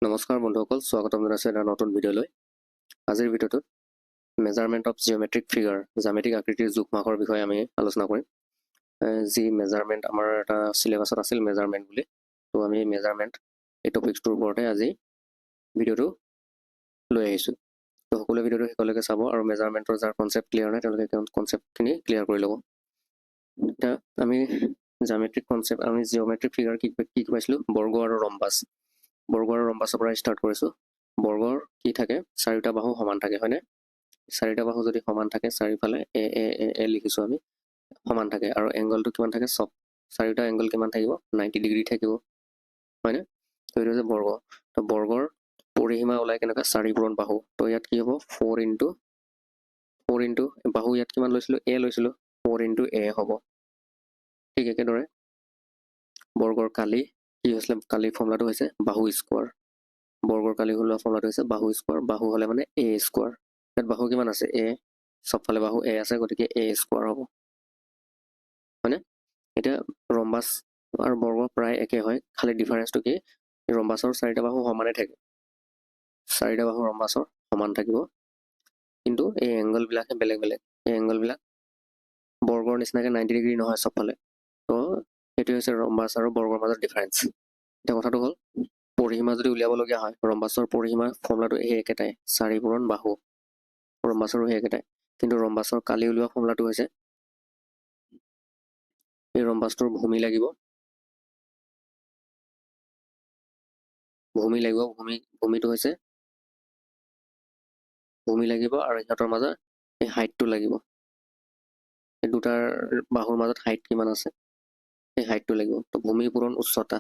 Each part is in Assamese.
নমস্কাৰ বন্ধুসকল, স্বাগতম জনাইছোঁ এটা নতুন ভিডিঅ'লৈ। আজিৰ ভিডিঅ'টোত মেজাৰমেণ্ট অফ জিঅ'মেট্ৰিক ফিগাৰ, জ্যামিতিক আকৃতিৰ জোখ-মাখৰ বিষয়ে আমি আলোচনা কৰিম। যি মেজাৰমেণ্ট আমাৰ এটা চিলেবাছত আছিল মেজাৰমেণ্ট বুলি, তো আমি মেজাৰমেণ্ট এই টপিকটোৰ ওপৰতে আজি ভিডিঅ'টো লৈ আহিছোঁ। তো সকলোৱে ভিডিঅ'টো শেষলৈকে চাব আৰু মেজাৰমেণ্টৰ যাৰ কনচেপ্ট ক্লিয়াৰ নাই তেওঁলোকে কনচেপ্টখিনি ক্লিয়াৰ কৰি ল'ব। এতিয়া আমি জিঅ'মেট্ৰিক ফিগাৰ কি পাইছিলোঁ? বৰ্গ আৰু ৰম্বাছ। বৰ্গ আৰু ৰম্বাছৰ পৰা ষ্টাৰ্ট কৰিছোঁ। বৰ্গৰ কি থাকে? চাৰিটা বাহু সমান থাকে, হয়নে? চাৰিটা বাহু যদি সমান থাকে, চাৰিওফালে এ এ এ এ লিখিছোঁ আমি, সমান থাকে। আৰু এংগলটো কিমান থাকে? চাৰিটা এংগল কিমান থাকিব? 90 ডিগ্ৰী থাকিব, হয়নে? তো এইটো হৈছে বৰ্গ। তো বৰ্গৰ পৰিসীমা ওলাই কেনেকুৱা? 4 পূৰণ বাহু। তো ইয়াত কি হ'ব? 4 ইণ্টু বাহু ইয়াত কিমান লৈছিলোঁ? এ লৈছিলোঁ, 4 ইণ্টু এ হ'ব। ঠিক একেদৰে বৰ্গৰ কালি কি হৈছিলে? কালিৰ ফৰ্মুলাটো হৈছে বাহু স্কোৱাৰ। বৰ্গৰ কালি ওলোৱা ফৰ্মুলাটো হৈছে বাহু স্কোৱাৰ। বাহু হ'লে মানে এ স্কোৱাৰ। ইয়াত বাহু কিমান আছে? এ। চবফালে বাহু এ আছে, গতিকে এ স্কোৱাৰ হ'ব, হয়নে? এতিয়া ৰম্বাছ আৰু বৰ্গ প্ৰায় একে হয়, খালি ডিফাৰেঞ্চটো কি? ৰম্বাছৰ চাৰিটা বাহু সমানে থাকে। চাৰিটা বাহু ৰম্বাছৰ সমান থাকিব, কিন্তু এই এংগলবিলাকহে বেলেগ বেলেগ। এই এংগলবিলাক বৰ্গৰ নিচিনাকৈ 90 ডিগ্ৰী নহয় চবফালে। তো সেইটো হৈছে ৰম্বাছ আৰু বৰ্গৰ মাজত ডিফাৰেঞ্চ। এতিয়া কথাটো হ'ল, পৰিসীমা যদি উলিয়াবলগীয়া হয়, ৰম্বাছৰ পৰিসীমা ফৰ্মুলাটো সেই একেটাই, 4 পূৰণ বাহু। ৰম্বাছৰো সেই একেটাই, কিন্তু ৰম্বাছৰ কালি উলিওৱা ফৰ্মুলাটো হৈছে, এই ৰম্বাছটোৰ ভূমি লাগিব, ভূমিটো হৈছে ভূমি লাগিব, আৰু সিহঁতৰ মাজত এই হাইটটো লাগিব। এই দুটাৰ বাহুৰ মাজত হাইট কিমান আছে, সেই হাইটটো লাগিব। তো ভূমি পূৰণ উচ্চতা,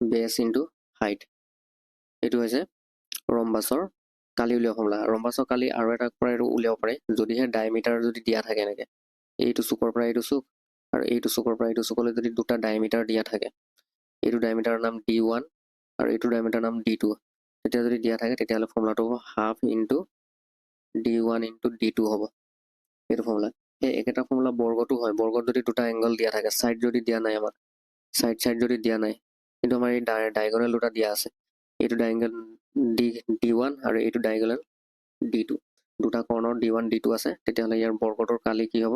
বেছ ইনটু হাইট, এইটো হৈছে ৰম্বাছৰ কালি উলিওৱা ফৰ্মুলা। ৰম্বাছৰ কালি আৰু এটা পৰা এইটো উলিয়াব পাৰে, যদিহে ডায়মিটাৰ যদি দিয়া থাকে এনেকৈ, এইটো চুকৰ পৰা এইটো চুক আৰু এইটো চুকৰ পৰা এইটো চুকলৈ যদি দুটা ডায়মিটাৰ দিয়া থাকে, এইটো ডায়মিটাৰৰ নাম D1 আৰু এইটো ডায়মিটাৰৰ নাম D2, তেতিয়া যদি দিয়া থাকে তেতিয়াহ'লে ফৰ্মুলাটো হ'ব half into D1 into D2 হ'ব। এইটো ফৰ্মুলা। সেই একেটা ফৰ্মুলা বৰ্গটো হয়। বৰ্গত যদি দুটা এংগল দিয়া থাকে, ছাইড যদি দিয়া নাই, আমাক ছাইড যদি দিয়া নাই, কিন্তু আমাৰ এই ডায়গনেল দুটা দিয়া আছে, এইটো ডায়গনেল D1 আৰু এইটো ডায়গনেল D2, দুটা কৰ্ণৰ D1 D2 আছে, তেতিয়াহ'লে ইয়াৰ বৰ্গটোৰ কালি কি হ'ব?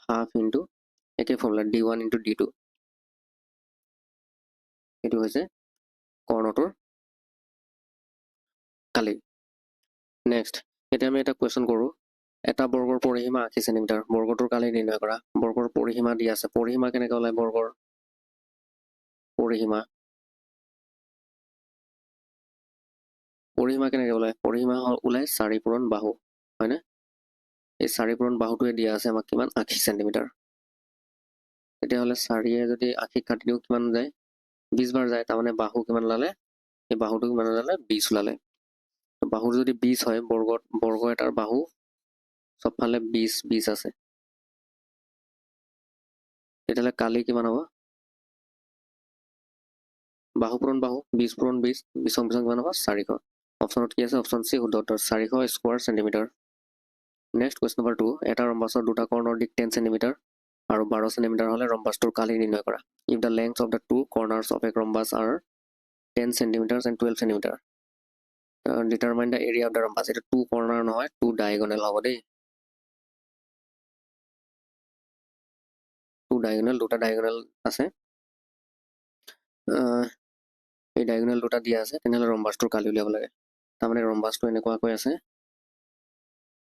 হাফ ইনটু একে ফৰ্মুলা D1 ইনটু D2, এইটো হৈছে কৰ্ণটোৰ কালি। নেক্সট, এতিয়া আমি এটা কুৱেশ্যন কৰোঁ। এটা বৰ্গৰ পৰিসীমা 80 চেণ্টিমিটাৰ, বৰ্গটোৰ কালি নিৰ্ণয় কৰা। বৰ্গৰ পৰিসীমা দিয়া আছে। পৰিসীমা কেনেকৈ ওলায়? বৰ্গৰ পৰিসীমা কেনেকৈ ওলায়? পৰিসীমা ওলায় 4 পূৰণ বাহু, হয়নে? এই 4 পূৰণ বাহুটোৱে দিয়া আছে আমাক কিমান? 80 চেণ্টিমিটাৰ। তেতিয়াহ'লে 4য়ে যদি 80 কাটি দিওঁ কিমান যায়? 20 বাৰ যায়। তাৰমানে বাহু কিমান ওলালে? এই বাহুটো কিমান ওলালে? 20 ওলালে। বাহু যদি 20 হয়, বৰ্গ এটাৰ বাহু চবফালে 20 আছে, তেতিয়াহ'লে কালি কিমান হ'ব? বাহু পূৰণ বাহু, 20 পূৰণ 20, 20 পিছন কিমান হ'ব? 400। অপশ্যনত কি আছে? অপশ্যন চি শুদ্ধ উত্তৰ, 400 square centimetre. Next question number 2, এটা ৰম্বাছৰ দুটা কৰ্ণৰ দিশ 10 চেণ্টিমিটাৰ আৰু 12 চেণ্টিমিটাৰ হ'লে ৰম্বাছটোৰ কালি নিৰ্ণয় কৰা। If the length of the two corners of a rhombus are 10 centimetre and 12 centimetre, determine the area of the rhombus. এইটো টু কৰ্নাৰ নহয়, টু ডায়গনেল হ'ব দেই। দুটা ডায়গনেল আছে, এই ডায়গনেল দুটা দিয়া আছে, তেনেহ'লে ৰম্বাছটোৰ কালি উলিয়াব লাগে। তাৰমানে ৰম্বাছটো এনেকুৱাকৈ আছে,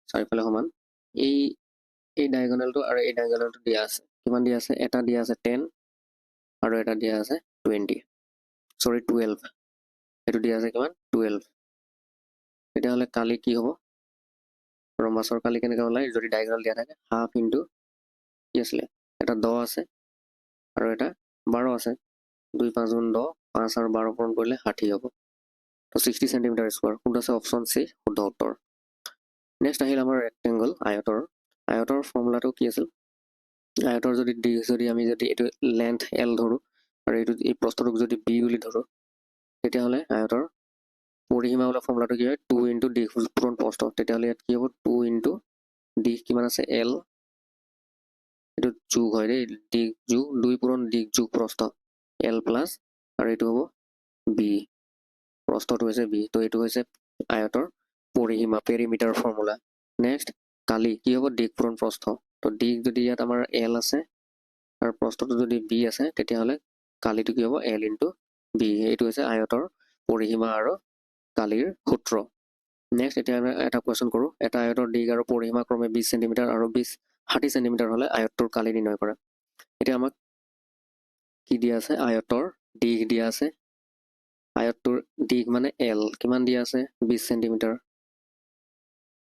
চাৰিওফালে সমান। এই ডায়গনেলটো আৰু এই ডায়গনেলটো দিয়া আছে, কিমান দিয়া আছে? এটা দিয়া আছে 10 আৰু এটা দিয়া আছে 12। এইটো দিয়া আছে কিমান? 12। তেতিয়াহ'লে কালি কি হ'ব? ৰম্বাছৰ কালি কেনেকৈ ওলায়? যদি ডায়গনেল দিয়া থাকে, হাফ ইনটু কি আছিলে? এটা 10 আছে আৰু এটা 12 আছে, 2 5 গুণ 10, 5 আৰু 12 পূৰণ কৰিলে 60 হ'ব। তো 60 চেণ্টিমিটাৰ স্কোৱাৰ। কোনটো আছে? অপশ্যন চি শুদ্ধ উত্তৰ। নেক্সট আহিল আমাৰ ৰেক্টেংগল, আয়তৰ ফৰ্মুলাটো কি আছিল? আয়তৰ যদি আমি এইটো লেন্থ L ধৰোঁ আৰু এই প্ৰস্থটোক যদি B বুলি ধৰোঁ, তেতিয়াহ'লে আয়তৰ পৰিসীমা ওলোৱা ফৰ্মুলাটো কি হয়? 2 ইনটু দিশ পূৰণ প্ৰস্থ। তেতিয়াহ'লে ইয়াত কি হ'ব? 2 ইনটু দিশ কিমান আছে? L, এইটো যোগ হয় দেই, দিক যোগ 2 পূৰণ দিক যোগ প্ৰস্থ L প্লাছ আৰু এইটো হ'ব B, প্ৰস্থটো হৈছে B। তো এইটো হৈছে আয়তৰ পৰিসীমা, পেৰিমিটাৰ ফৰ্মুলা। নেক্সট কালি কি হ'ব, দিক পূৰণ প্ৰস্থ। তো দিক যদি ইয়াত আমাৰ L আছে আৰু প্ৰস্থটো যদি B আছে, তেতিয়াহ'লে কালিটো কি হ'ব, L ইনটু B। এইটো হৈছে আয়তৰ পৰিসীমা আৰু কালিৰ সূত্ৰ। নেক্সট এতিয়া আমি এটা কুৱেশ্যন কৰোঁ, এটা আয়তৰ দিক আৰু পৰিসীমা ক্ৰমে 20 চেণ্টিমিটাৰ আৰু 60 চেণ্টিমিটাৰ হ'লে আয়তটোৰ কালি নিৰ্ণয় কৰা। এতিয়া আমাক কি দিয়া আছে, আয়তৰ দিক দিয়া আছে, আয়তটোৰ দিক মানে L কিমান দিয়া আছে 20 চেণ্টিমিটাৰ,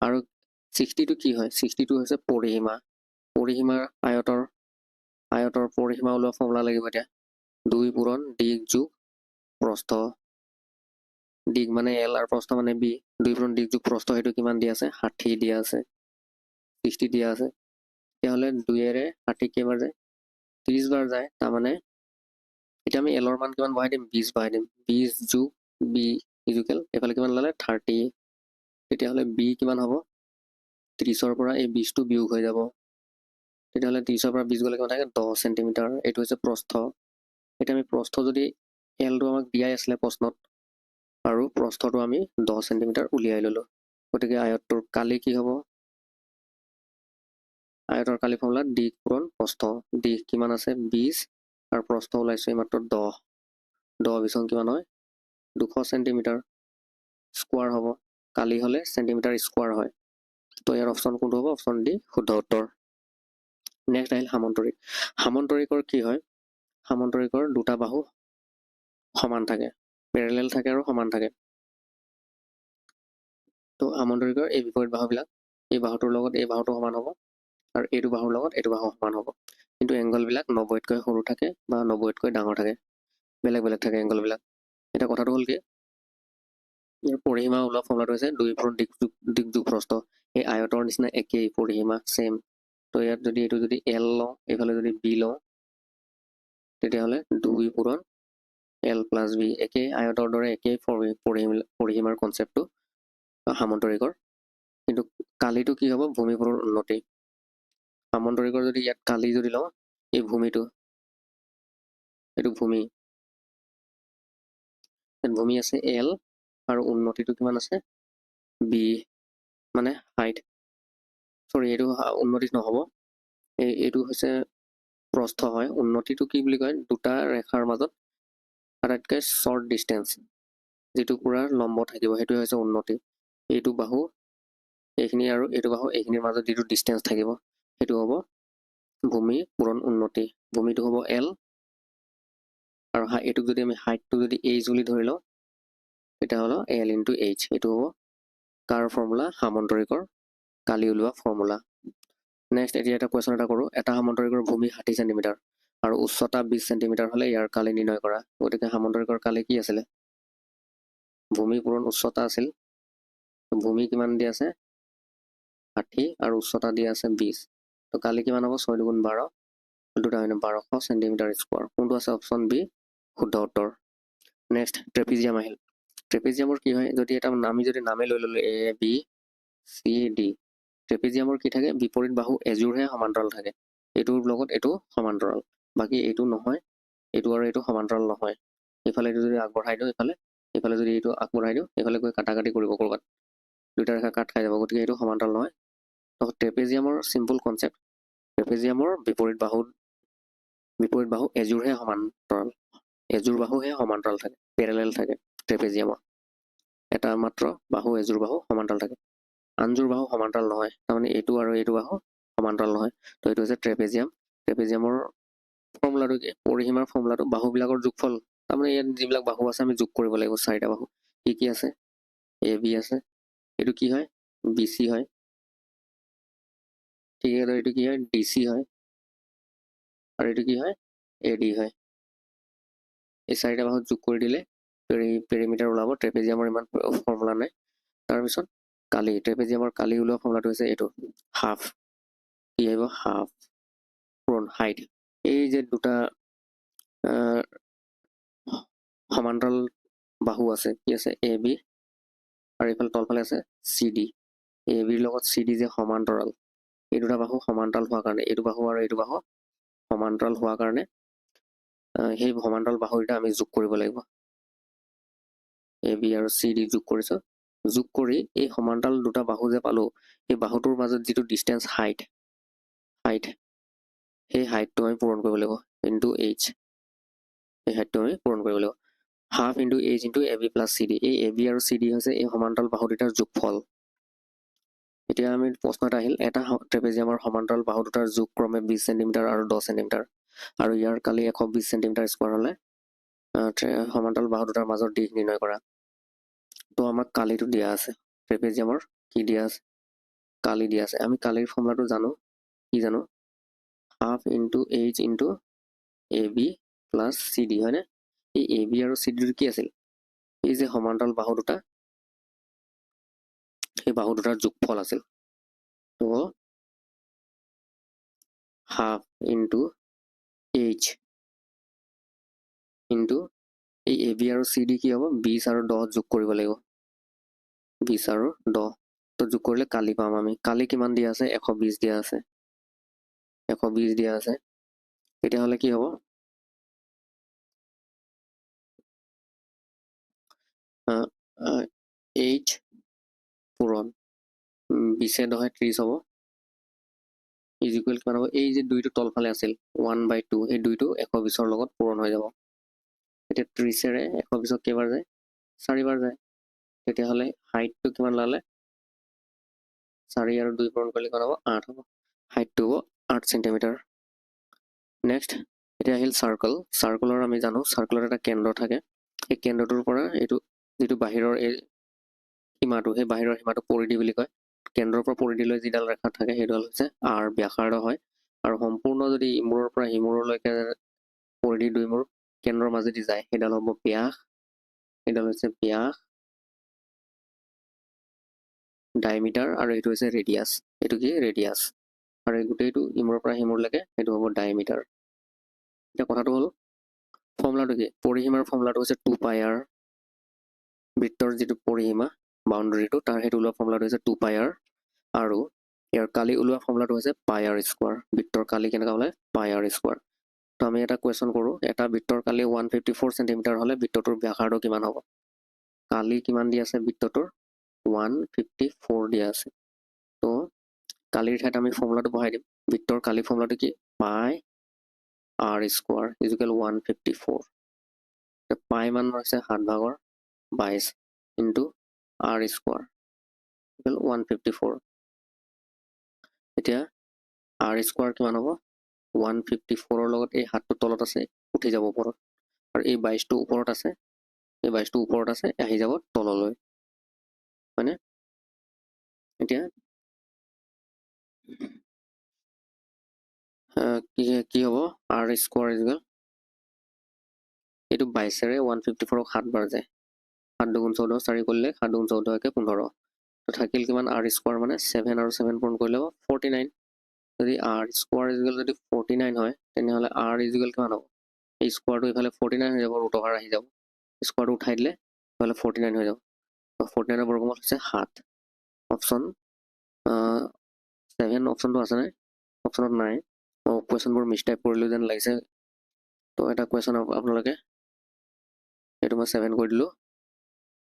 আৰু 60টো কি হয়, 60টো হৈছে পৰিসীমা, পৰিসীমাৰ আয়তৰ পৰিসীমা ওলোৱা ফৰ্মুলা লাগিব এতিয়া 2 পূৰণ দিক যোগ প্ৰস্থ, দিক মানে L আৰু প্ৰস্থ মানে B, 2 পূৰণ দিক যোগ প্ৰস্থ, সেইটো কিমান দিয়া আছে 60 দিয়া আছে, 60 দিয়া আছে। তেতিয়াহ'লে 2ৰে 60 কেইবাৰ যায়, 30 বাৰ যায়, তাৰমানে এতিয়া আমি Lৰ মান কিমান বহাই দিম, 20 বহাই দিম, 20 যোগ B ইজুকেল এইফালে কিমান ওলালে 30, তেতিয়াহ'লে B কিমান হ'ব, 30ৰ পৰা এই 20টো বিয়োগ হৈ যাব, তেতিয়াহ'লে 30ৰ পৰা 20 গ'লে কিমান থাকে 10 চেণ্টিমিটাৰ, এইটো হৈছে প্ৰস্থ। এতিয়া আমি প্ৰস্থ যদি Lটো আমাক দিয়াই আছিলে প্ৰশ্নত, আৰু প্ৰস্থটো আমি 10 চেণ্টিমিটাৰ উলিয়াই ল'লো, গতিকে আয়তটোৰ কালি কি হ'ব, আয়তৰ কালি ফৰ্মুলা দিক পূৰণ প্ৰস্থ, দিক কিমান আছে 20 আৰু প্ৰস্থ ওলাইছে মাত্ৰ 10, 10 বিছং কিমান হয় 200 চেণ্টিমিটাৰ স্কোৱাৰ হ'ব, কালি হ'লে চেণ্টিমিটাৰ স্কোৱাৰ হয়। তো ইয়াৰ অপশ্যন কোনটো হ'ব, অপশ্যন ডি শুদ্ধ উত্তৰ। নেক্সট আহিল সামন্তৰিক। সামন্তৰিকৰ কি হয়, সামন্তৰিকৰ দুটা বাহু সমান থাকে, পেৰেলেল থাকে আৰু সমান থাকে। তো সামন্তৰিকৰ এই বিপৰীত বাহুবিলাক, এই বাহুটোৰ লগত এই বাহুটো সমান হ'ব আৰু এইটো বাহুৰ লগত এইটো বাহু সমান হ'ব, কিন্তু এংগলবিলাক 90তকৈ সৰু থাকে বা 90তকৈ ডাঙৰ থাকে, বেলেগ বেলেগ থাকে এংগলবিলাক। এতিয়া কথাটো হ'ল কি, ইয়াৰ পৰিসীমা ওলোৱা ফৰ্মুলাটো হৈছে 2 পূৰণ দিক যোগ প্ৰস্থ, এই আয়তৰ নিচিনা একেই পৰিসীমা ছেম। তো ইয়াত যদি এইটো যদি L লওঁ, এইফালে যদি B লওঁ, তেতিয়াহ'লে 2 পূৰণ L প্লাছ B, একেই আয়তৰ দৰে একেই পৰিসীমাৰ কনচেপ্টটো সামন্তৰিকৰ, কিন্তু কালিটো কি হ'ব, ভূমি পূৰণ উন্নতি। সামন্তৰিকৰ যদি ইয়াত কালি যদি লওঁ, এই ভূমিটো, এইটো ভূমি, ভূমি আছে L আৰু উন্নতিটো কিমান আছে B, মানে হাইট, চৰি এইটো উন্নতি নহ'ব, এইটো হৈছে প্ৰস্থ হয়, উন্নতিটো কি বুলি কয়, দুটা ৰেখাৰ মাজত আটাইতকৈ শ্বৰ্ট ডিষ্টেঞ্চ, যিটো পুৰা লম্ব থাকিব, সেইটো হৈছে উন্নতি। এইটো বাহু এইখিনি আৰু এইটো বাহু এইখিনিৰ মাজত যিটো ডিষ্টেঞ্চ থাকিব, সেইটো হ'ব ভূমি পূৰণ উন্নতি। ভূমিটো হ'ব L আৰু এইটোক যদি আমি হাইটটো যদি H বুলি ধৰি লওঁ, তেতিয়াহ'লে L ইনটু H, এইটো হ'ব কাৰ ফৰ্মুলা, সামন্তৰিকৰ কালি ওলোৱা ফৰ্মুলা। নেক্সট এতিয়া এটা কুৱেশ্যন এটা কৰোঁ, এটা সামন্তৰিকৰ ভূমি 60 চেণ্টিমিটাৰ আৰু উচ্চতা 20 চেণ্টিমিটাৰ হ'লে ইয়াৰ কালি নিৰ্ণয় কৰা। গতিকে সামন্তৰিকৰ কালি কি আছিলে, ভূমি পূৰণ উচ্চতা আছিল, ভূমি কিমান দিয়া আছে 60 আৰু উচ্চতা দিয়া আছে 20, তো কালি কিমান হ'ব 6 দুগুণ 12, দুটা হয় 1200 চেণ্টিমিটাৰ স্কোৱাৰ, কোনটো আছে অপশ্যন বি শুদ্ধ উত্তৰ। নেক্সট ট্ৰেপিজিয়াম আহিল। ট্ৰেপিজিয়ামৰ কি হয়, যদি এটা আমি যদি নামে লৈ ল'লো ABCD, ট্ৰেপিজিয়ামৰ কি থাকে, বিপৰীত বাহু এযোৰহে সমান্তৰাল থাকে, এইটোৰ লগত এইটো সমান্তৰাল, বাকী এইটো নহয়, এইটো আৰু এইটো সমান্তৰাল নহয়। এইফালে এইটো যদি আগবঢ়াই দিওঁ, এইফালে যদি এইটো আগবঢ়াই দিওঁ, এইফালে গৈ কাটাকাটি কৰিব ক'ৰবাত, দুটা ৰেখা কাট খাই যাব, গতিকে এইটো সমান্তৰাল নহয়। তো ট্ৰেপিজিয়ামৰ চিম্পল কনচেপ্ট, ট্ৰেপিজিয়ামৰ বিপৰীত বাহু এযোৰহে সমান্তৰাল, এযোৰ বাহুহে সমান্তৰাল থাকে, পেৰেলেল থাকে ট্ৰেপিজিয়ামৰ, এটা মাত্ৰ বাহু এযোৰ বাহু সমান্তৰাল থাকে, আনযোৰ বাহু সমান্তৰাল নহয়, তাৰমানে এইটো আৰু এইটো বাহু সমান্তৰাল নহয়। তো এইটো হৈছে ট্ৰেপিজিয়াম। ট্ৰেপিজিয়ামৰ ফৰ্মুলাটো কি, পৰিসীমাৰ ফৰ্মুলাটো বাহুবিলাকৰ যোগফল, তাৰমানে ইয়াত যিবিলাক বাহু আছে আমি যোগ কৰিব লাগিব, 4টা বাহু কি কি আছে, AB আছে, এইটো কি হয় BC হয়, ঠিক আছে, এইটো কি হয় DC হয়, আৰু এইটো কি হয় AD হয়। এই 4টা বাহু যোগ কৰি দিলে পেৰিমিটাৰ ওলাব। ট্ৰেপিজিয়ামৰ ইমান ফৰ্মুলা নাই। তাৰপিছত কালি, ট্ৰেপিজিয়ামৰ কালি ওলোৱা ফৰ্মুলাটো হৈছে এইটো হাফ, কি আহিব হাফ পূৰণ হাইট, এই যে দুটা সমান্তৰাল বাহু আছে, কি আছে AB আৰু এইফালে তলফালে আছে CD, ABৰ লগত CD যে সমান্তৰাল, এই দুটা বাহু সমান্তৰাল হোৱাৰ কাৰণে এইটো বাহু আৰু এইটো বাহু সমান্তৰাল হোৱাৰ কাৰণে সেই সমান্তৰাল বাহু দুটা আমি যোগ কৰিব লাগিব। এ বি আৰু চি ডি যোগ কৰিছো। যোগ কৰি এই সমান্তৰাল দুটা বাহু যে পালো, সেই বাহুটোৰ মাজত যিটো ডিষ্টেঞ্চ হাইট সেই হাইটটো আমি পূৰণ কৰিব লাগিব ইনটু এইচ। এই হাইটটো আমি পূৰণ কৰিব লাগিব। Half into H into A B plus C D. এই এ বি আৰু চি ডি হৈছে এই সমান্তৰাল বাহু দুটাৰ যোগফল। এতিয়া আমি প্ৰশ্ন এটা আহিল, এটা ট্ৰেপেজিয়ামৰ সমান্তৰাল বাহু দুটাৰ যোগ ক্ৰমে 20 চেণ্টিমিটাৰ আৰু 10 চেণ্টিমিটাৰ আৰু ইয়াৰ কালি 120 চেণ্টিমিটাৰ স্কোৱাৰ হ'লে সমান্তৰাল বাহু দুটাৰ মাজৰ দিশ নিৰ্ণয় কৰা। তো আমাক কালিটো দিয়া আছে, ট্ৰেপেজিয়ামৰ কি দিয়া আছে, কালি দিয়া আছে। আমি কালিৰ ফৰ্মুলাটো জানো, কি জানো, half into H into A B plus C D, হয়নে? এই এ বি আৰু চি ডিটো কি আছিল, এই যে সমান্তৰাল বাহু দুটা, সেই বাহু দুটাৰ যোগফল আছিল। তো হাফ ইনটু এইচ ইনটু এই এ বি আৰু চি ডি কি হ'ব, 20 আৰু 10 যোগ কৰিব লাগিব। 20 আৰু 10 তো যোগ কৰিলে কালি পাম আমি। কালি কিমান দিয়া আছে, 120 দিয়া আছে, 120 দিয়া আছে। তেতিয়াহ'লে কি হ'ব, এইচ পূৰণ 20 10 30 হ'ব, ইজ ইকুৱেল কিমান হ'ব, এই যে দুইটো তলফালে আছিল 1/2, এই দুইটো 120ৰ লগত পূৰণ হৈ যাব। এতিয়া 30ৰে 120ক কেইবাৰ যায়, 4বাৰ যায়। তেতিয়াহ'লে হাইটটো কিমান ওলালে, 4 আৰু 2 পূৰণ কৰিলে কিমান হ'ব, 8 হ'ব। হাইটটো হ'ব 8 চেণ্টিমিটাৰ। নেক্সট এতিয়া আহিল চাৰ্কল। চাৰ্কলৰ আমি জানো চাৰ্কলৰ এটা কেন্দ্ৰ থাকে, সেই কেন্দ্ৰটোৰ পৰা এইটো যিটো বাহিৰৰ এই সীমাটো, সেই বাহিৰৰ সীমাটো পৰিধি বুলি কয়। কেন্দ্ৰৰ পৰা পৰিধিলৈ যিডাল ৰেখা থাকে সেইডাল হৈছে আৰ, ব্যাসাৰ্ধ হয়। আৰু সম্পূৰ্ণ যদি ইমূৰৰ পৰা সিমূৰলৈকে পৰিধি দুইমূৰ কেন্দ্ৰৰ মাজেদি যায়, সেইডাল হ'ব ব্যাস। এইডাল হৈছে ব্যাস, ডায়মিটাৰ, আৰু এইটো হৈছে ৰেডিয়াছ। এইটো কি, ৰেডিয়াছ। আৰু এই গোটেইটো ইমূৰৰ পৰা সিমূৰলৈকে সেইটো হ'ব ডায়মিটাৰ। এতিয়া কথাটো হ'ল ফৰ্মুলাটো কি, পৰিসীমাৰ ফৰ্মুলাটো হৈছে 2πr। বৃত্তৰ যিটো পৰিসীমা বাউণ্ডাৰীটো তাৰ সেইটো ওলোৱা ফৰ্মুলাটো হৈছে 2πr, আৰু ইয়াৰ কালি ওলোৱা ফৰ্মুলাটো হৈছে πr স্কোৱাৰ। বৃত্তৰ কালি কেনেকুৱা হ'লে, πr স্কোৱাৰ। তো আমি এটা কুৱেশ্যন কৰোঁ, এটা বৃত্তৰ কালি 154 চেণ্টিমিটাৰ হ'লে বৃত্তটোৰ ব্যাসাৰ্ধ কিমান হ'ব। কালি কিমান দিয়া আছে, বৃত্তটোৰ 154 দিয়া আছে। তো কালিৰ ঠাইত আমি ফৰ্মুলাটো বহাই দিম। বৃত্তৰ কালি ফৰ্মুলাটো কি, পাই আৰ স্কোৱাৰ ইজুকেল 154। পাই মান হৈছে 7/22 ইনটু আৰ স্কোৱাৰ ইকুৱেল 154। এতিয়া আৰ স্কোৱাৰ কিমান হ'ব, 154ৰ লগত এই 7টো তলত আছে, উঠি যাব ওপৰত, আৰু এই 22টো ওপৰত আছে, এই 22টো ওপৰত আছে, আহি যাব তললৈ, হয়নে? এতিয়া কি হ'ব, আৰ স্কোৱাৰ ইজুকেল এইটো 22ৰে 154ক 7 বাৰ যায়, 7 দুগুণ 14, 4 কৰিলে 7 দুগুণ 14 একে 15। তো থাকিল কিমান, আৰ স্কোৱাৰ মানে 7 আৰু 7 পূৰণ কৰিলে 49। যদি আৰ স্কোৱাৰ ইজুকেল যদি 49 হয়, তেনেহ'লে আৰ ইজুকেল কিমান হ'ব, এই স্কোৱাৰটো ইফালে 49 হৈ যাব, ৰুট অভাৰ আহি যাব, স্কোৱাৰটো উঠাই দিলে ইফালে 49 হৈ যাব। 49ৰ বৰ্গমূল হৈছে 7। অপশ্যন 7 অপশ্যনটো আছে নাই, অপশ্যনত নাই। মই কুৱেশ্যনবোৰ মিছটাইপ কৰিলোঁ যেন লাগিছে, তো এটা কুৱেশ্যন আপোনালোকে, এইটো মই 7 কৰি দিলোঁ,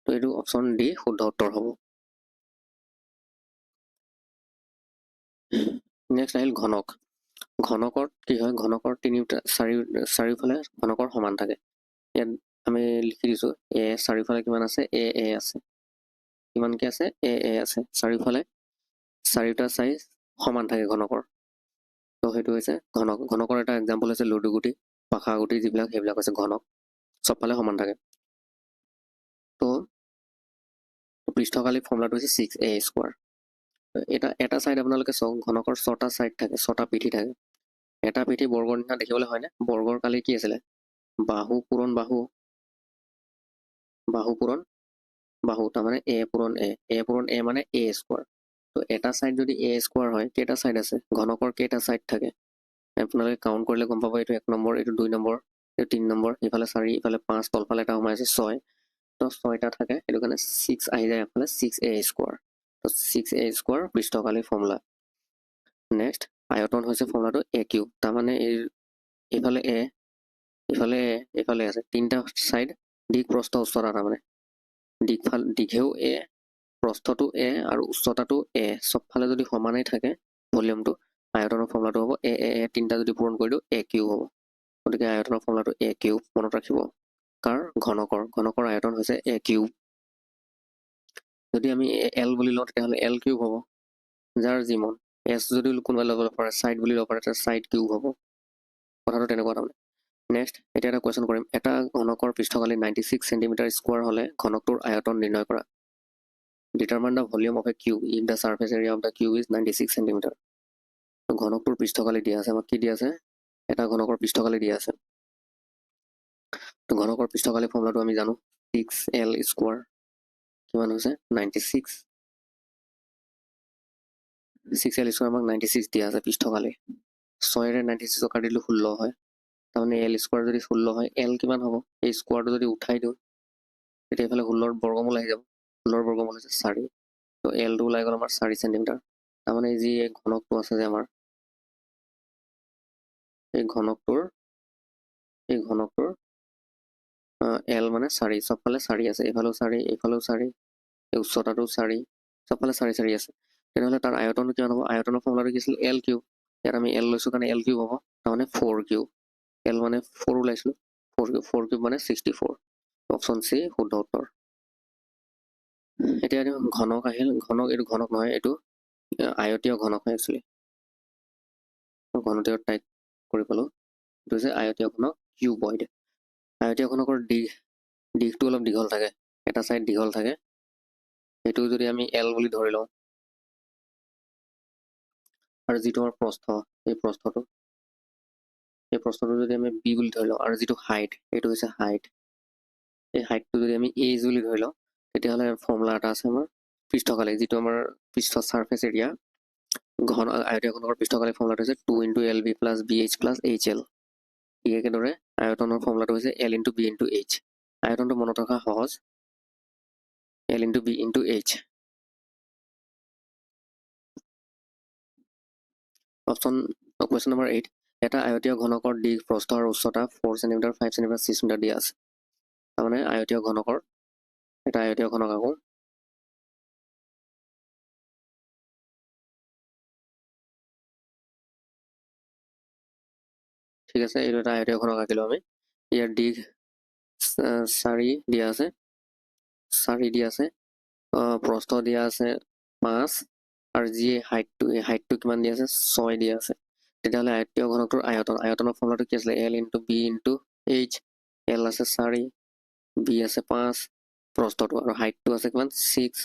তো এইটো অপশ্যন ডি শুদ্ধ উত্তৰ হ'ব। নেক্সট আহিল ঘনক। ঘনকত কি হয়, ঘনকৰ চাৰিওফালে ঘনকৰ সমান থাকে। ইয়াত আমি লিখি দিছোঁ এ, চাৰিওফালে কিমান আছে, এ আছে, কিমানকৈ আছে, এ আছে, চাৰিওফালে চাৰিটা চাইজ সমান থাকে ঘনকৰ। তো সেইটো হৈছে ঘনক। ঘনকৰ এটা এক্সাম্পল হৈছে লুডু গুটি, পাশা গুটি, যিবিলাক সেইবিলাক হৈছে ঘনক, চবফালে সমান থাকে। তো পৃষ্ঠকালি ফৰ্মুলাটো হৈছে 6a স্কোৱাৰ। এটা চাইড আপোনালোকে চাওক, ঘনকৰ 6টা চাইড থাকে, 6টা পিঠি থাকে। এটা পিঠি বৰ্গৰ নিচিনা দেখিবলৈ হয়নে, বৰ্গৰ কালি কি আছিলে, বাহু পূৰণ বাহু, বাহু পূৰণ বাহু, তাৰমানে এ পূৰণ এ মানে এ স্কোৱাৰ। তো এটা চাইড যদি এ স্কোৱাৰ হয়, কেইটা চাইড আছে, ঘনকৰ কেইটা চাইড থাকে, আপোনালোকে কাউণ্ট কৰিলে গম পাব। এইটো 1 নম্বৰ, এইটো 2 নম্বৰ, এইটো 3 নম্বৰ, ইফালে 4, ইফালে 5, তলফালে এটা সোমাই আছে 6, তো 6টা থাকে, সেইটো কাৰণে 6 আহি যায় এফালে, 6a স্কোৱাৰ। তো 6a স্কোৱাৰ পৃষ্ঠকালি ফৰ্মুলা। নেক্সট আয়তন হৈছে ফৰ্মুলাটো এ কিউব, তাৰমানে এইফালে এ, এইফালে আছে তিনিটা চাইড, দিশ প্ৰস্থ উচ্চতা, তাৰমানে দীঘেও এ, প্ৰস্থটো এ আৰু উচ্চতাটো এ, চবফালে যদি সমানেই থাকে ভলিউমটো, আয়তনৰ ফৰ্মুলাটো হ'ব এ তিনিটা যদি পূৰণ কৰি দিওঁ এ কিউব হ'ব। গতিকে আয়তনৰ ফৰ্মুলাটো এ কিউব মনত ৰাখিব। কাৰ? ঘনকৰ আয়তন হৈছে এ কিউব। যদি আমি এল বুলি লওঁ তেতিয়াহ'লে এল কিউব হ'ব, যাৰ যিমন। এছ যদি কোনোবাই ল'ব পাৰে, চাইড বুলি ল'ব পাৰে, তেতিয়া চাইড কিউব হ'ব। কথাটো তেনেকুৱা তাৰমানে। নেক্সট এতিয়া এটা কুৱেশ্যন কৰিম, এটা ঘনকৰ পৃষ্ঠকালি 96 চেণ্টিমিটাৰ স্কোৱাৰ হ'লে ঘনকটোৰ আয়তন নিৰ্ণয় কৰা। Determine the volume of a cube if the surface area of the cube is 96 centimetre. ঘনকটোৰ পৃষ্ঠকালি দিয়া আছে, আমাক কি দিয়া আছে? এটা ঘনকৰ পৃষ্ঠকালি দিয়া আছে। ঘনকৰ পৃষ্ঠকালি ফৰ্মুলাটো আমি জানো 6L স্কোৱাৰ কিমান হৈছে 96। 6L স্কোৱাৰ আমাক 96 দিয়া আছে পৃষ্ঠকালি। 6ৰে 96 কাটি দিলে 16 হয়, তাৰমানে এল স্কোৱাৰ যদি 16 হয়, এল কিমান হ'ব? এই স্কোৱাৰটো যদি উঠাই দিওঁ তেতিয়া এইফালে 16ৰ বৰ্গমূল আহি যাব। 16ৰ বৰ্গমূল হৈছে 4, তো এলটো ওলাই গ'ল আমাৰ 4 চেণ্টিমিটাৰ। তাৰমানে যি এই ঘনকটো আছে যে আমাৰ, এই ঘনকটোৰ এল মানে 4, চবফালে 4 আছে, এইফালেও 4, এইফালেও 4, এই উচ্চতাটো 4, চবফালে 4 4 আছে। তেনেহ'লে তাৰ আয়তনটো কিমান হ'ব? আয়তনৰ ফৰ্মুলাটো কি আছিল? L cube. ইয়াত আমি এল লৈছোঁ কাৰণে এল কিউব হ'ব, তাৰমানে 4 কিউব। এল মানে 4 ওলাইছিলোঁ, 4 কিউব মানে 64। অপশ্যন চি শুদ্ধ উত্তৰ। এতিয়া ঘনক আহিল, এইটো ঘনক নহয়, এইটো আয়তীয় ঘনক হয় একচুৱেলি। ঘনতীয় টাইপ কৰি পালোঁ, এইটো হৈছে আয়তীয় ঘনক কিউবইড। আয়তীয় ঘনকৰ দিশটো অলপ দীঘল থাকে, এটা চাইড দীঘল থাকে, সেইটো যদি আমি এল বুলি ধৰি লওঁ, আৰু যিটো আমাৰ প্ৰস্থ, এই প্ৰস্থটো যদি আমি বি বুলি ধৰি লওঁ, আৰু যিটো হাইট, এইটো হৈছে হাইট, এই হাইটটো যদি আমি এইচ বুলি ধৰি লওঁ, তেতিয়াহ'লে ফৰ্মুলা এটা আছে আমাৰ পৃষ্ঠকালি, যিটো আমাৰ পৃষ্ঠ চাৰ্ফেচ এৰিয়া, আয়তীয় ঘনকৰ পৃষ্ঠকালি ফৰ্মুলাটো হৈছে 2 × LB + BH + HL। ঠিক একেদৰে আয়তনৰ ফৰ্মুলাটো হৈছে L × B × H। আয়তনটো মনত ৰখা সহজ, L × B × H। Question number 8, এটা আয়তীয় ঘনকৰ দিশ, প্ৰস্থ আৰু উচ্চতা 4 চেণ্টিমিটাৰ, 5 চেণ্টিমিটাৰ, 6 মিটাৰ দিয়া আছে। তাৰমানে আয়তীয় ঘনকৰ, এটা আয়তীয় ঘনক আকৌ ঠিক আছে, এইটো এটা আয়তীয় ঘনক আঁকিলোঁ আমি। ইয়াৰ দিশ 4 দিয়া আছে, 4 দিয়া আছে, প্ৰস্থ দিয়া আছে 5, আৰু যি হাইটটো কিমান দিয়া আছে? 6 দিয়া আছে। তেতিয়াহ'লে আয়তীয় ঘনকটোৰ আয়তনৰ ফৰ্মুলাটো কি আছিলে? L × B × H। L আছে 4, B আছে 5, প্ৰস্থটো, আৰু হাইটটো আছে কিমান? 6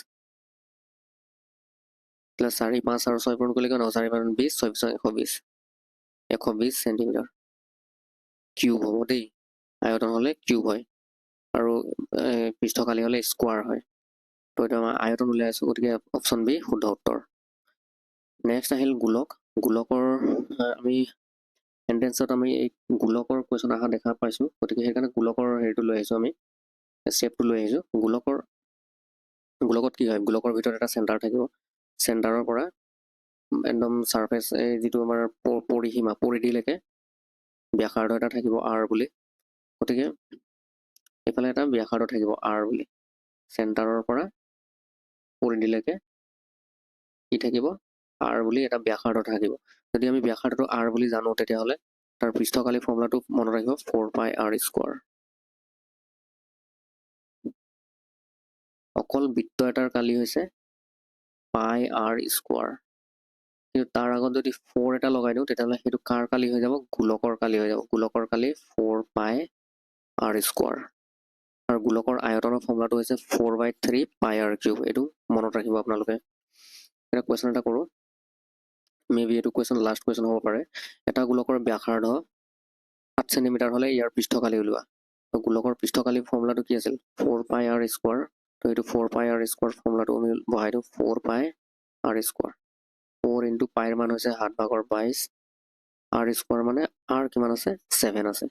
+ 4, 5 আৰু 6 পূৰণ কৰিলে কিমান হ'ব? 4 × 5 = 20, 6 × 120, 120 চেণ্টিমিটাৰ কিউব হ'ব দেই। আয়তন হ'লে কিউব হয়, আৰু পৃষ্ঠকালি হ'লে স্কোৱাৰ হয়। তো এইটো আমাৰ আয়তন উলিয়াই আছোঁ, গতিকে অপশ্যন বি শুদ্ধ উত্তৰ। নেক্সট আহিল গোলক। গোলকৰ আমি এণ্ট্ৰেঞ্চত আমি এই গোলকৰ কুৱেশ্যন অহা দেখা পাইছোঁ, গতিকে সেইকাৰণে গোলকৰ হেৰিটো লৈ আহিছোঁ, আমি শেপটো লৈ আহিছোঁ। গোলকত কি হয়? গোলকৰ ভিতৰত এটা চেণ্টাৰ থাকিব, চেণ্টাৰৰ পৰা একদম চাৰ্ফেচ, এই যিটো আমাৰ পৰিধিলৈকে ব্যাসাৰ্ধ এটা থাকিব R বুলি। গতিকে এইফালে এটা ব্যাসাৰ্ধ থাকিব R বুলি, চেণ্টাৰৰ পৰা পৰিধিলৈকে কি থাকিব? R বুলি এটা ব্যাসাৰ্ধ থাকিব। যদি আমি ব্যাসাৰ্ধটো R বুলি জানো, তেতিয়াহ'লে তাৰ পৃষ্ঠকালি ফৰ্মুলাটো মনত ৰাখিব 4πr²। অকল বৃত্ত এটাৰ কালি হৈছে πr², কিন্তু তাৰ আগত যদি 4 এটা লগাই দিওঁ, তেতিয়াহ'লে সেইটো কাৰ কালি হৈ যাব? গোলকৰ কালি হৈ যাব। গোলকৰ কালি 4πr²। আৰু গোলকৰ আয়তনৰ ফৰ্মুলাটো হৈছে 4/3πr³। এইটো মনত ৰাখিব আপোনালোকে। এটা কুৱেশ্যন এটা কৰোঁ, মেবি এইটো কুৱেশ্যন লাষ্ট কুৱেশ্যন হ'ব পাৰে। এটা গোলকৰ ব্যাসাৰ্ধ 7 চেণ্টিমিটাৰ হ'লে ইয়াৰ পৃষ্ঠকালি উলিওৱা। তো গোলকৰ পৃষ্ঠকালি ফৰ্মুলাটো কি আছিল? 4πr²। তো এইটো 4πr² ফৰ্মুলাটো আমি বহাই দিওঁ, 4πr²। 4 × πৰ মান হৈছে 7/22, r² মানে r কিমান আছে? 7 আছে,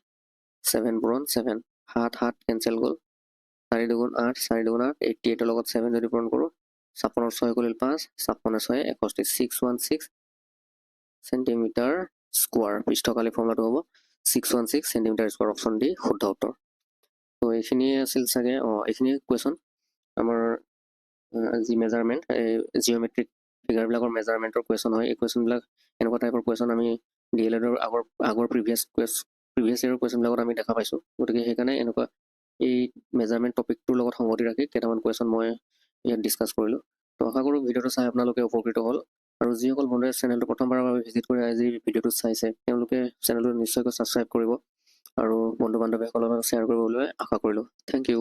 7 × 7, 7 7 কেঞ্চেল গ'ল, 4 × 2 = 8, 4 × 2 = 8, 88ৰ লগত 7 যদি পূৰণ কৰোঁ, 56 × 6 = 5, 56 × 6 = 61, 616, সেণ্টিমিটাৰ স্কোৱাৰ পৃষ্ঠকালি ফৰ্মুলাটো হ'ব 616 সেণ্টিমিটাৰ স্কোৱাৰ অপশ্যন ডি শুদ্ধ উত্তৰ তো এইখিনিয়ে আছিল চাগে এইখিনিয়ে কুৱেশ্যন আমাৰ যি মেজাৰমেণ্ট জিঅ'মেট্ৰিক ফিগাৰবিলাকৰ মেজাৰমেণ্টৰ কুৱেশ্যন হয় এই কুৱেশ্যনবিলাক এনেকুৱা টাইপৰ কুৱেশ্যন আমি DLEDৰ আগৰ প্ৰিভিয়াছ ইয়েৰৰ কুৱেশ্যনবিলাকত আমি দেখা পাইছোঁ গতিকে সেইকাৰণে এনেকুৱা এই মেজাৰমেণ্ট টপিকটোৰ লগত সংগতি ৰাখি কেইটামান কুৱেশ্যন মই ইয়াত ডিছকাছ কৰিলোঁ তো আশা কৰোঁ ভিডিঅ'টো চাই আপোনালোকে উপকৃত হ'ল আৰু যিসকল বন্ধুৱে চেনেলটো প্ৰথমবাৰৰ বাবে ভিজিট কৰি আজি ভিডিঅ'টো চাইছে তেওঁলোকে চেনেলটো নিশ্চয়কৈ ছাবস্ক্ৰাইব কৰিব আৰু বন্ধু বান্ধৱীসকলৰ লগত শ্বেয়াৰ কৰিবলৈ আশা কৰিলোঁ থেংক ইউ